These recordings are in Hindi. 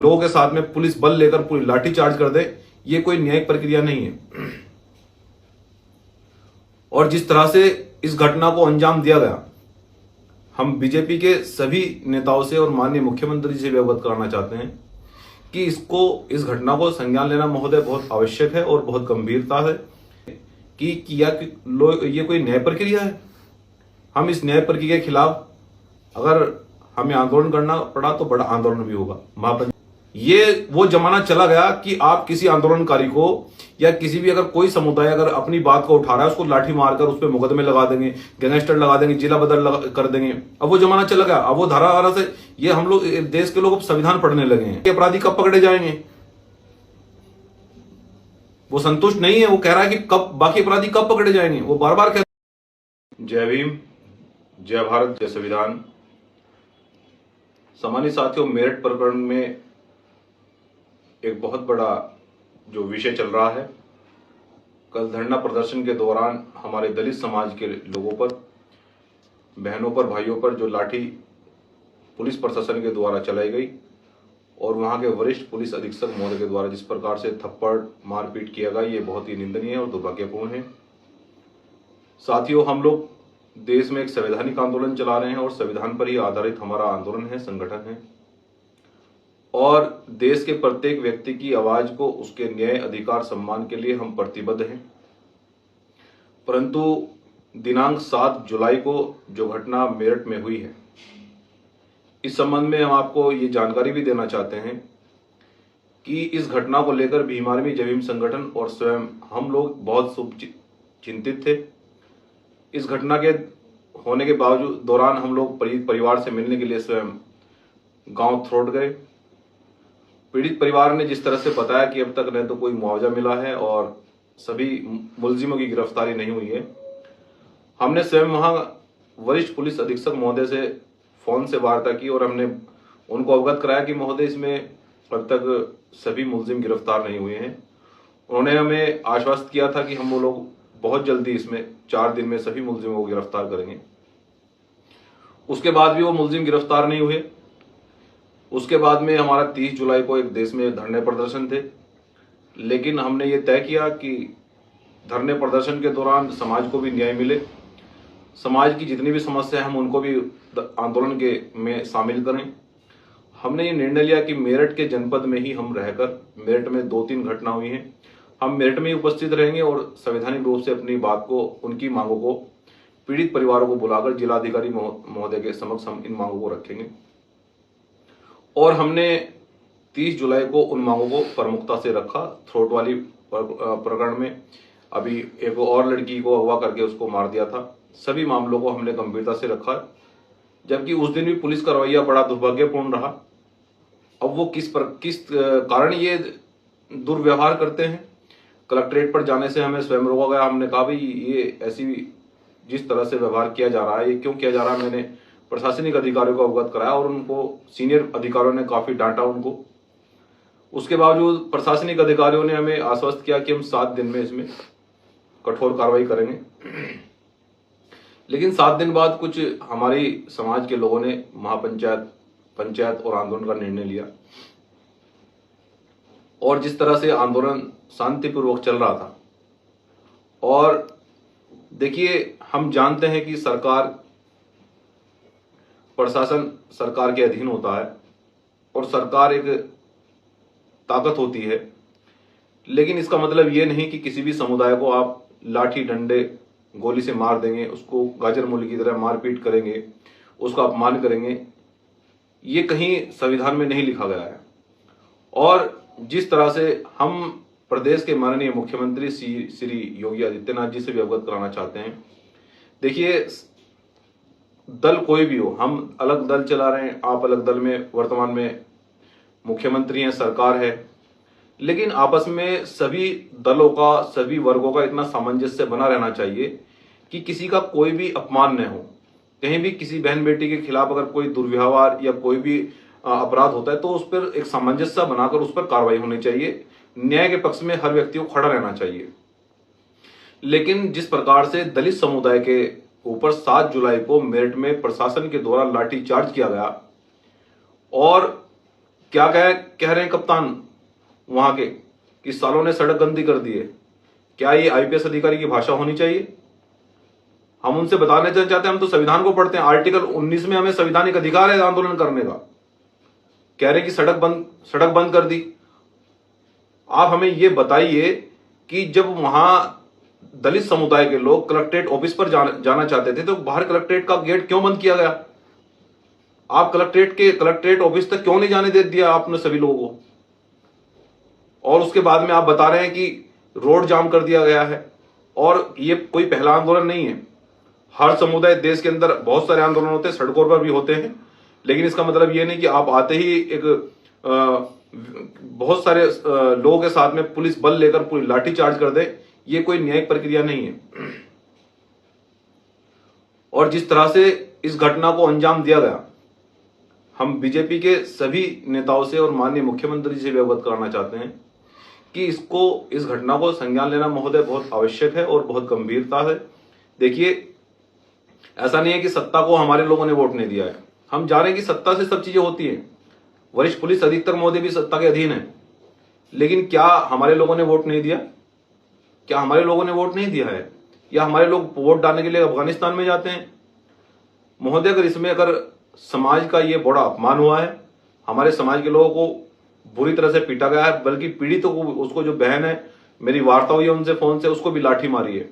लोगों के साथ में पुलिस बल लेकर पूरी लाठी चार्ज कर दे, ये कोई न्यायिक प्रक्रिया नहीं है। और जिस तरह से इस घटना को अंजाम दिया गया, हम बीजेपी के सभी नेताओं से और माननीय मुख्यमंत्री जी से भी अवगत कराना चाहते हैं कि इस घटना को संज्ञान लेना महोदय बहुत आवश्यक है और बहुत गंभीरता है कि ये कोई न्याय प्रक्रिया है। हम इस न्याय प्रक्रिया के खिलाफ अगर हमें आंदोलन करना पड़ा तो बड़ा आंदोलन भी होगा। ये वो जमाना चला गया कि आप किसी आंदोलनकारी को या किसी भी अगर कोई समुदाय अगर अपनी बात को उठा रहा है उसको लाठी मारकर उस पर मुकदमे लगा देंगे, गैंगस्टर लगा देंगे, जिला बदल कर देंगे। अब वो जमाना चला गया। अब वो धारा से ये हम लोग देश के लोग अब संविधान पढ़ने लगे हैं। अपराधी कब पकड़े जाएंगे, वो संतुष्ट नहीं है। वो कह रहा है कि कब बाकी अपराधी कब पकड़े जाएंगे, वो बार बार कहते। जय भीम, जय भारत, जय संविधान। सामान्य साथियों, मेरठ प्रकरण में एक बहुत बड़ा जो विषय चल रहा है, कल धरना प्रदर्शन के दौरान हमारे दलित समाज के लोगों पर, बहनों पर, भाइयों पर जो लाठी पुलिस प्रशासन के द्वारा चलाई गई और वहां के वरिष्ठ पुलिस अधीक्षक महोदय के द्वारा जिस प्रकार से थप्पड़ मारपीट किया गया, ये बहुत ही निंदनीय और दुर्भाग्यपूर्ण है। साथियों, हम लोग देश में एक संवैधानिक आंदोलन चला रहे हैं और संविधान पर ही आधारित हमारा आंदोलन है, संगठन है, और देश के प्रत्येक व्यक्ति की आवाज को उसके न्याय, अधिकार, सम्मान के लिए हम प्रतिबद्ध हैं। परंतु दिनांक 7 जुलाई को जो घटना मेरठ में हुई है, इस संबंध में हम आपको ये जानकारी भी देना चाहते हैं कि इस घटना को लेकर भीम आर्मी जय भीम संगठन और स्वयं हम लोग बहुत चिंतित थे। इस घटना के होने के बावजूद दौरान हम लोग परिवार से मिलने के लिए स्वयं गांव थ्रोट गए। पीड़ित परिवार ने जिस तरह से बताया कि अब तक न तो कोई मुआवजा मिला है और सभी मुलजिमों की गिरफ्तारी नहीं हुई है। हमने स्वयं वहां वरिष्ठ पुलिस अधीक्षक महोदय से फोन से वार्ता की और हमने उनको अवगत कराया कि महोदय, इसमें अब तक सभी मुलजिम गिरफ्तार नहीं हुए हैं। उन्होंने हमें आश्वस्त किया था कि हम वो लोग बहुत जल्दी इसमें 4 दिन में सभी मुलजिमों को गिरफ्तार करेंगे। उसके बाद भी वो मुलजिम गिरफ्तार नहीं हुए। उसके बाद में हमारा 30 जुलाई को एक देश में धरने प्रदर्शन थे, लेकिन हमने ये तय किया कि धरने प्रदर्शन के दौरान समाज को भी न्याय मिले, समाज की जितनी भी समस्या है हम उनको भी आंदोलन के में शामिल करें। हमने ये निर्णय लिया कि मेरठ के जनपद में ही हम रहकर, मेरठ में 2-3 घटना हुई हैं, हम मेरठ में ही उपस्थित रहेंगे और संवैधानिक रूप से अपनी बात को, उनकी मांगों को, पीड़ित परिवारों को बुलाकर जिलाधिकारी महोदय के समक्ष हम इन मांगों को रखेंगे। और हमने 30 जुलाई को उन मांगों को प्रमुखता से रखा। थ्रोट वाली प्रकरण में अभी एक और लड़की को अगवा करके उसको मार दिया था। सभी मामलों को हमने गंभीरता से रखा, जबकि उस दिन भी पुलिस का रवैया बड़ा दुर्भाग्यपूर्ण रहा। अब वो किस कारण ये दुर्व्यवहार करते हैं, कलेक्ट्रेट पर जाने से हमें स्वयं रोका गया। हमने कहा भाई, ये ऐसी जिस तरह से व्यवहार किया जा रहा है ये क्यों किया जा रहा है। मैंने प्रशासनिक अधिकारियों को अवगत कराया और उनको सीनियर अधिकारियों ने काफी डांटा उनको। उसके बावजूद प्रशासनिक अधिकारियों ने हमें आश्वस्त किया कि हम 7 दिन में इसमें कठोर कार्रवाई करेंगे। लेकिन 7 दिन बाद कुछ हमारी समाज के लोगों ने पंचायत और आंदोलन का निर्णय लिया और जिस तरह से आंदोलन शांतिपूर्वक चल रहा था, और देखिए, हम जानते हैं कि प्रशासन सरकार के अधीन होता है और सरकार एक ताकत होती है, लेकिन इसका मतलब ये नहीं कि किसी भी समुदाय को आप लाठी डंडे गोली से मार देंगे, उसको गाजर मूली की तरह मारपीट करेंगे, उसका अपमान करेंगे। ये कहीं संविधान में नहीं लिखा गया है। और जिस तरह से हम प्रदेश के माननीय मुख्यमंत्री श्री योगी आदित्यनाथ जी से भी अवगत कराना चाहते हैं। देखिए, दल कोई भी हो, हम अलग दल चला रहे हैं, आप अलग दल में वर्तमान में मुख्यमंत्री हैं, सरकार है, लेकिन आपस में सभी दलों का, सभी वर्गों का इतना सामंजस्य बना रहना चाहिए कि किसी का कोई भी अपमान न हो। कहीं भी किसी बहन बेटी के खिलाफ अगर कोई दुर्व्यवहार या कोई भी अपराध होता है तो उस पर एक सामंजस्य बनाकर उस पर कार्रवाई होनी चाहिए। न्याय के पक्ष में हर व्यक्ति को खड़ा रहना चाहिए। लेकिन जिस प्रकार से दलित समुदाय के ऊपर 7 जुलाई को मेरठ में प्रशासन के द्वारा लाठीचार्ज किया गया और क्या कह रहे हैं कप्तान वहां के कि सालों ने सड़क गंदी कर दी है। क्या ये आईपीएस अधिकारी की भाषा होनी चाहिए? हम उनसे बताने चाहते हैं, हम तो संविधान को पढ़ते हैं, आर्टिकल 19 में हमें संवैधानिक अधिकार है आंदोलन करने का। कह रहे कि सड़क बंद कर दी। आप हमें ये बताइए कि जब वहां दलित समुदाय के लोग कलेक्ट्रेट ऑफिस पर जाना चाहते थे तो बाहर कलेक्ट्रेट का गेट क्यों बंद किया गया? आप कलेक्ट्रेट ऑफिस तक क्यों नहीं जाने दे दिया आपने सभी लोगों को? और उसके बाद में आप बता रहे हैं कि रोड जाम कर दिया गया है। और ये कोई पहला आंदोलन नहीं है। हर समुदाय देश के अंदर बहुत सारे आंदोलन होते हैं, सड़कों पर भी होते हैं, लेकिन इसका मतलब ये नहीं कि आप आते ही एक बहुत सारे लोगों के साथ में पुलिस बल लेकर पूरी लाठी चार्ज कर दे। ये कोई न्यायिक प्रक्रिया नहीं है। और जिस तरह से इस घटना को अंजाम दिया गया, हम बीजेपी के सभी नेताओं से और माननीय मुख्यमंत्री जी से भी अवगत कराना चाहते हैं कि इस घटना को संज्ञान लेना महोदय बहुत आवश्यक है और बहुत गंभीरता है। देखिए, ऐसा नहीं है कि सत्ता को हमारे लोगों ने वोट नहीं दिया है। हम जा रहे हैं कि सत्ता से सब चीजें होती हैं। वरिष्ठ पुलिस अधीक्षक महोदय भी सत्ता के अधीन है, लेकिन क्या हमारे लोगों ने वोट नहीं दिया? क्या हमारे लोगों ने वोट नहीं दिया है? या हमारे लोग वोट डालने के लिए अफगानिस्तान में जाते हैं? महोदय, अगर समाज का ये बड़ा अपमान हुआ है, हमारे समाज के लोगों को बुरी तरह से पीटा गया है, बल्कि पीड़ितों को, उसको जो बहन है, मेरी वार्ता हुई है उनसे फोन से, उसको भी लाठी मारी है,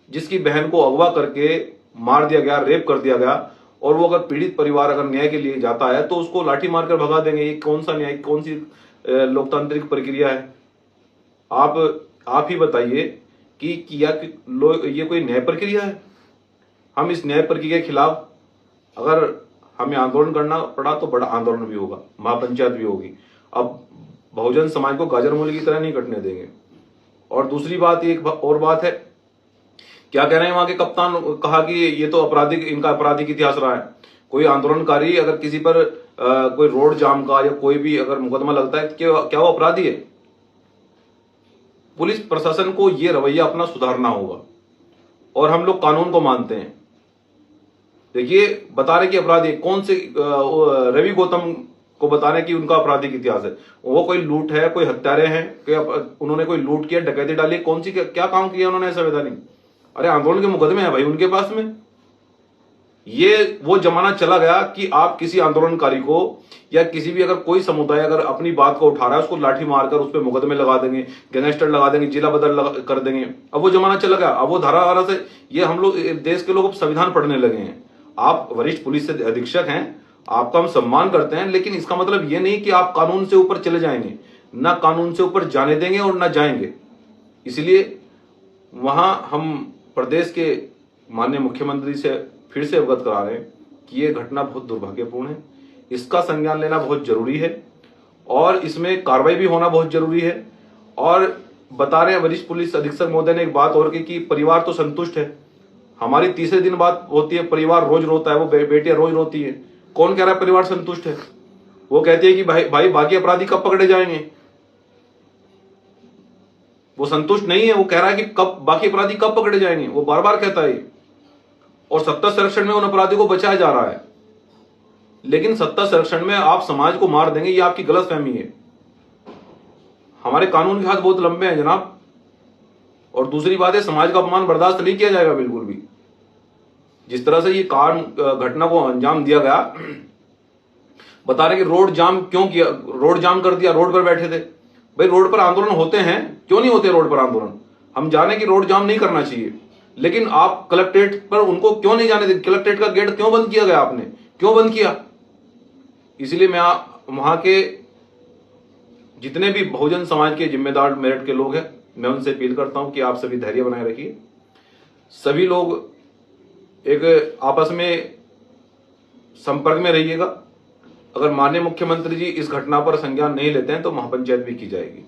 जिसकी बहन को अगवा करके मार दिया गया, रेप कर दिया गया। और वो अगर पीड़ित परिवार अगर न्याय के लिए जाता है तो उसको लाठी मारकर भगा देंगे। ये कौन सा न्याय, कौन सी लोकतांत्रिक प्रक्रिया है? आप ही बताइए कि ये कोई न्याय प्रक्रिया है? हम इस न्याय प्रक्रिया के खिलाफ अगर हमें आंदोलन करना पड़ा तो बड़ा आंदोलन भी होगा, महापंचायत भी होगी। अब बहुजन समाज को गाजर मूली की तरह नहीं कटने देंगे। और दूसरी बात, एक और बात है, क्या कह रहे हैं वहां के कप्तान? कहा कि ये तो इनका आपराधिक इतिहास रहा है। कोई आंदोलनकारी अगर किसी पर कोई रोड जाम का या कोई भी अगर मुकदमा लगता है, क्या वो अपराधी है? पुलिस प्रशासन को ये रवैया अपना सुधारना होगा। और हम लोग कानून को मानते हैं। देखिए, बता रहे कि अपराधी कौन से, रवि गौतम को बता रहे कि उनका आपराधिक इतिहास है। वो कोई लूट है, कोई हत्यारे हैं, उन्होंने कोई लूट किया, डकैती डाली, कौन सी क्या काम किया उन्होंने संवैधानिक? अरे आंदोलन के मुकदमे हैं भाई उनके पास में। ये वो जमाना चला गया कि आप किसी आंदोलनकारी को या किसी भी अगर कोई समुदाय अगर अपनी बात को उठा रहा है, उसको लाठी मारकर उस पर मुकदमे लगा देंगे, गैंगस्टर लगा देंगे, जिला बदल कर देंगे। अब वो जमाना चला गया। अब वो धारा से ये हम लोग देश के लोग संविधान पढ़ने लगे हैं। आप वरिष्ठ पुलिस अधीक्षक हैं, आपका हम सम्मान करते हैं, लेकिन इसका मतलब ये नहीं कि आप कानून से ऊपर चले जाएंगे। ना कानून से ऊपर जाने देंगे और ना जाएंगे। इसलिए वहां हम प्रदेश के माननीय मुख्यमंत्री से फिर से अवगत करा रहे हैं कि यह घटना बहुत दुर्भाग्यपूर्ण है। इसका संज्ञान लेना बहुत जरूरी है और इसमें कार्रवाई भी होना बहुत जरूरी है। और बता रहे हैं वरिष्ठ पुलिस अधीक्षक महोदय ने एक बात और की कि परिवार तो संतुष्ट है। हमारी तीसरे दिन बात होती है, परिवार रोज रोता है, वो बेटियां रोज रोती है। कौन कह रहा है परिवार संतुष्ट है? वो कहती है कि भाई बाकी अपराधी कब पकड़े जाएंगे। वो संतुष्ट नहीं है। वो कह रहा है कि कब बाकी अपराधी कब पकड़े जाएंगे, वो बार बार कहता है। और सत्ता संरक्षण में उन अपराधियों को बचाया जा रहा है, लेकिन सत्ता संरक्षण में आप समाज को मार देंगे, ये आपकी गलतफहमी है। हमारे कानून के हाथ बहुत लंबे हैं जनाब। और दूसरी बात है, समाज का अपमान बर्दाश्त नहीं किया जाएगा बिल्कुल भी। जिस तरह से ये घटना को अंजाम दिया गया, बता रहे कि रोड जाम क्यों किया, रोड जाम कर दिया, रोड पर बैठे थे। भाई रोड पर आंदोलन होते हैं, क्यों नहीं होते रोड पर आंदोलन? हम जाने कि रोड जाम नहीं करना चाहिए, लेकिन आप कलेक्ट्रेट पर उनको क्यों नहीं जाने देते? कलेक्ट्रेट का गेट क्यों बंद किया गया? आपने क्यों बंद किया? इसलिए मैं वहां के जितने भी बहुजन समाज के जिम्मेदार मेरठ के लोग हैं, मैं उनसे अपील करता हूं कि आप सभी धैर्य बनाए रखिए। सभी लोग एक आपस में संपर्क में रहिएगा। अगर माननीय मुख्यमंत्री जी इस घटना पर संज्ञान नहीं लेते हैं तो महापंचायत भी की जाएगी।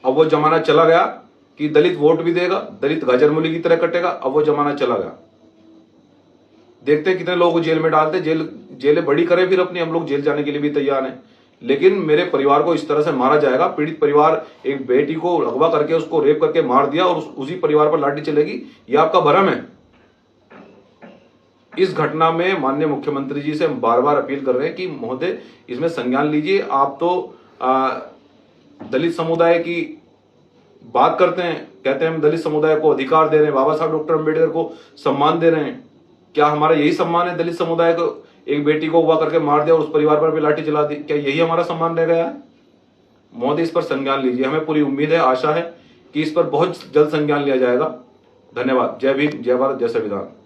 अब वो जमाना चला गया कि दलित वोट भी देगा, दलित गाजर मूली की तरह कटेगा। अब वो जमाना चला गया। देखते हैं कितने लोगों को जेल में डालते, जेलें बड़ी करें फिर अपनी। हम लोग जेल जाने के लिए भी तैयार हैं, लेकिन मेरे परिवार को इस तरह से मारा जाएगा। पीड़ित परिवार, एक बेटी को अगवा करके उसको रेप करके मार दिया और उसी परिवार पर लाठी चलेगी, ये आपका भरम है। इस घटना में माननीय मुख्यमंत्री जी से हम बार बार अपील कर रहे हैं कि महोदय इसमें संज्ञान लीजिए। आप तो दलित समुदाय की बात करते हैं, कहते हैं हम दलित समुदाय को अधिकार दे रहे हैं, बाबा साहब डॉक्टर अम्बेडकर को सम्मान दे रहे हैं। क्या हमारा यही सम्मान है दलित समुदाय को एक बेटी को हुआ करके मार दिया और उस परिवार पर भी लाठी चला दी? क्या यही हमारा सम्मान रह गया है? मोदी इस पर संज्ञान लीजिए। हमें पूरी उम्मीद है, आशा है कि इस पर बहुत जल्द संज्ञान लिया जाएगा। धन्यवाद। जय भीम, जय भारत, जय संविधान।